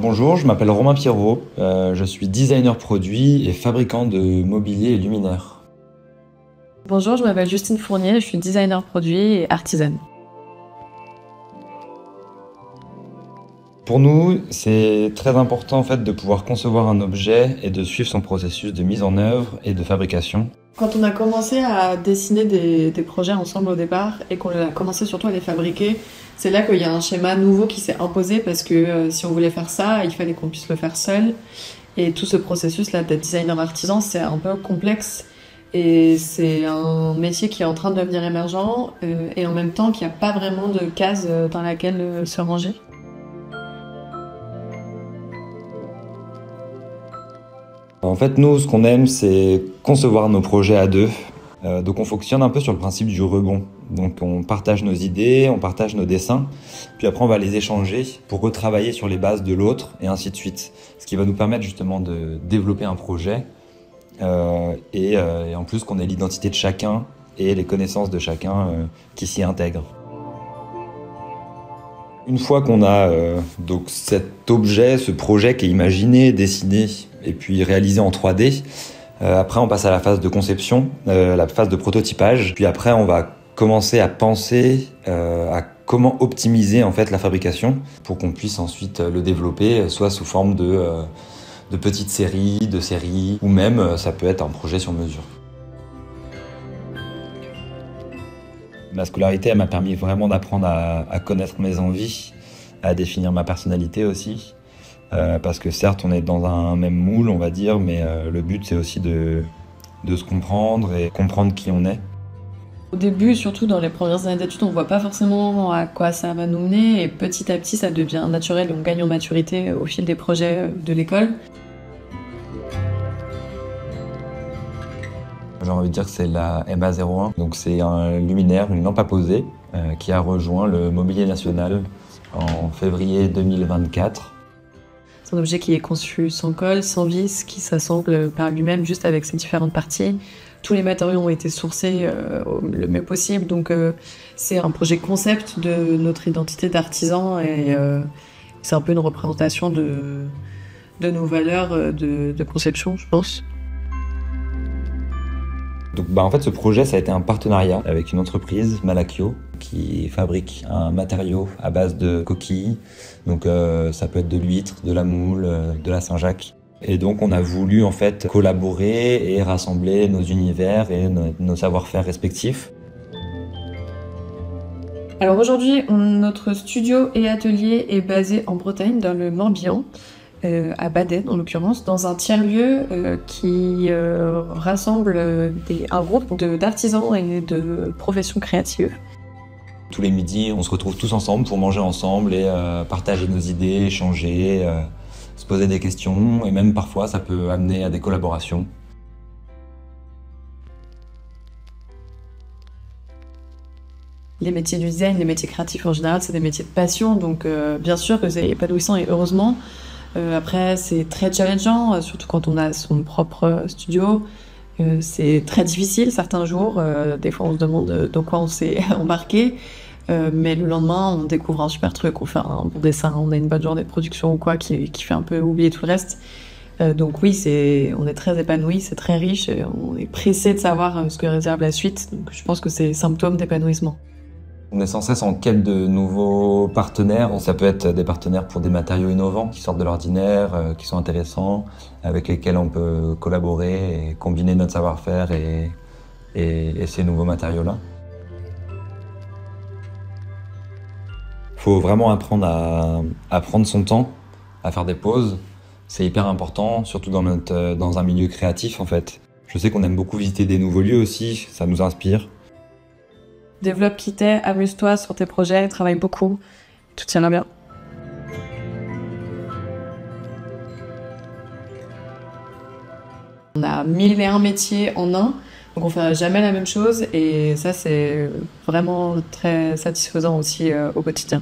Bonjour, je m'appelle Romain Pierrot, je suis designer produit et fabricant de mobilier et luminaires. Bonjour, je m'appelle Justine Fournier, je suis designer produit et artisane. Pour nous, c'est très important en fait de pouvoir concevoir un objet et de suivre son processus de mise en œuvre et de fabrication. Quand on a commencé à dessiner des projets ensemble au départ et qu'on a commencé surtout à les fabriquer, c'est là qu'il y a un schéma nouveau qui s'est imposé parce que si on voulait faire ça, il fallait qu'on puisse le faire seul. Et tout ce processus-là d'être designer artisan, c'est un peu complexe et c'est un métier qui est en train de devenir émergent et en même temps qu'il n'y a pas vraiment de case dans laquelle se ranger. En fait, nous, ce qu'on aime, c'est concevoir nos projets à deux. Donc on fonctionne un peu sur le principe du rebond. Donc on partage nos idées, on partage nos dessins, puis après on va les échanger pour retravailler sur les bases de l'autre et ainsi de suite. Ce qui va nous permettre justement de développer un projet et en plus qu'on ait l'identité de chacun et les connaissances de chacun qui s'y intègrent. Une fois qu'on a donc cet objet, ce projet qui est imaginé, dessiné et puis réalisé en 3D, après on passe à la phase de conception, la phase de prototypage. Puis après on va commencer à penser à comment optimiser en fait la fabrication pour qu'on puisse ensuite le développer, soit sous forme de petites séries, de séries, ou même ça peut être un projet sur mesure. Ma scolarité, elle m'a permis vraiment d'apprendre à connaître mes envies, à définir ma personnalité aussi. Parce que certes, on est dans un même moule, on va dire, mais le but, c'est aussi de se comprendre et comprendre qui on est. Au début, surtout dans les premières années d'études, on ne voit pas forcément à quoi ça va nous mener et petit à petit, ça devient naturel et on gagne en maturité au fil des projets de l'école. J'ai envie de dire que c'est la MA01, donc c'est un luminaire, une lampe à poser, qui a rejoint le Mobilier National en février 2024. C'est un objet qui est conçu sans colle, sans vis, qui s'assemble par lui-même juste avec ses différentes parties. Tous les matériaux ont été sourcés le mieux possible, donc c'est un projet concept de notre identité d'artisan et c'est un peu une représentation de nos valeurs de conception, je pense. Donc, en fait, ce projet, ça a été un partenariat avec une entreprise, Malakio, qui fabrique un matériau à base de coquilles. Donc, ça peut être de l'huître, de la moule, de la Saint-Jacques. Et donc, on a voulu en fait collaborer et rassembler nos univers et nos savoir-faire respectifs. Alors aujourd'hui, notre studio et atelier est basé en Bretagne, dans le Morbihan. À Baden en l'occurrence, dans un tiers-lieu qui rassemble un groupe d'artisans et de professions créatives. Tous les midis, on se retrouve tous ensemble pour manger ensemble et partager nos idées, échanger, se poser des questions et même parfois ça peut amener à des collaborations. Les métiers du design, les métiers créatifs en général, c'est des métiers de passion, donc bien sûr que c'est épanouissant et heureusement. Après, c'est très challengeant, surtout quand on a son propre studio. C'est très difficile certains jours. Des fois, on se demande dans quoi on s'est embarqué. Mais le lendemain, on découvre un super truc, on fait un bon dessin, on a une bonne journée de production ou quoi qui fait un peu oublier tout le reste. Donc oui, on est très épanoui, c'est très riche. Et on est pressé de savoir ce que réserve la suite. Donc je pense que c'est symptôme d'épanouissement. On est sans cesse en quête de nouveaux partenaires. Ça peut être des partenaires pour des matériaux innovants qui sortent de l'ordinaire, qui sont intéressants, avec lesquels on peut collaborer et combiner notre savoir-faire et ces nouveaux matériaux-là. Il faut vraiment apprendre à prendre son temps, à faire des pauses. C'est hyper important, surtout dans un milieu créatif en fait. Je sais qu'on aime beaucoup visiter des nouveaux lieux aussi, ça nous inspire. Développe qui t'es, amuse-toi sur tes projets, travaille beaucoup, tout tiendra bien. On a 1001 métiers en un, donc on fait jamais la même chose et ça c'est vraiment très satisfaisant aussi au quotidien.